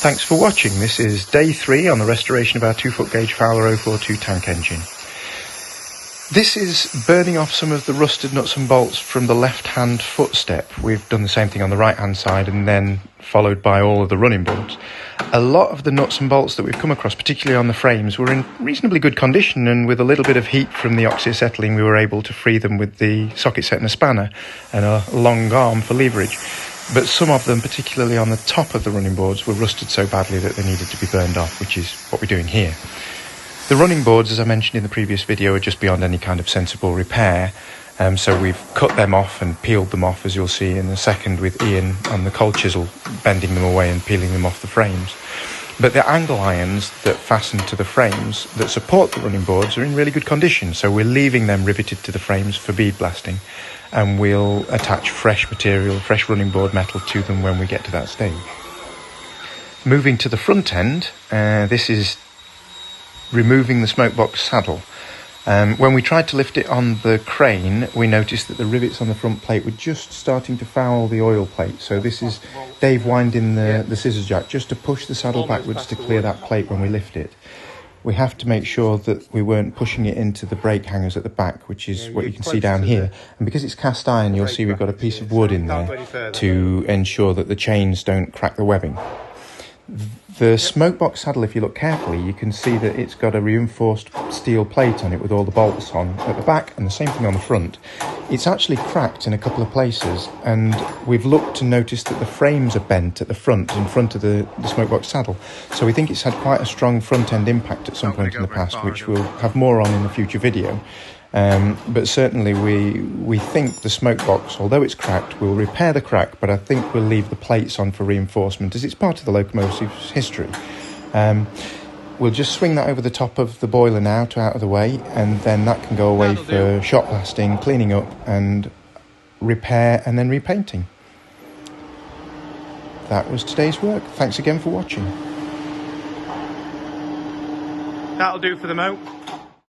Thanks for watching. This is day 3 on the restoration of our 2-foot gauge Fowler 042 tank engine. This is burning off some of the rusted nuts and bolts from the left-hand footstep. We've done the same thing on the right-hand side and then followed by all of the running boards. A lot of the nuts and bolts that we've come across, particularly on the frames, were in reasonably good condition, and with a little bit of heat from the oxyacetylene we were able to free them with the socket set and a spanner and a long arm for leverage. But some of them, particularly on the top of the running boards, were rusted so badly that they needed to be burned off, which is what we're doing here. The running boards, as I mentioned in the previous video, are just beyond any kind of sensible repair. So we've cut them off and peeled them off, as you'll see in a second with Ian on the cold chisel, bending them away and peeling them off the frames. But the angle irons that fasten to the frames that support the running boards are in really good condition. So we're leaving them riveted to the frames for bead blasting, and we'll attach fresh material, fresh running board metal to them when we get to that stage. Moving to the front end, this is removing the Smokebox saddle. When we tried to lift it on the crane, we noticed that the rivets on the front plate were just starting to foul the oil plate. So this is Dave winding the scissors jack just to push the saddle backwards to clear that plate when we lift it. We have to make sure that we weren't pushing it into the brake hangers at the back, which is what you can see down here. And because it's cast iron, you'll see we've got a piece of wood in there to ensure that the chains don't crack the webbing. The Smokebox saddle, if you look carefully, you can see that it's got a reinforced steel plate on it with all the bolts on at the back, and the same thing on the front. It's actually cracked in a couple of places, and we've looked to notice that the frames are bent at the front, in front of the Smokebox saddle. So we think it's had quite a strong front-end impact at some point in the past, which we'll have more on in a future video. But certainly we think the Smokebox, although it's cracked, we'll repair the crack, but I think we'll leave the plates on for reinforcement as it's part of the locomotive's history. We'll just swing that over the top of the boiler now to out of the way, and then that can go away for shot blasting, cleaning up and repair and then repainting. That was today's work. Thanks again for watching. That'll do for the moat.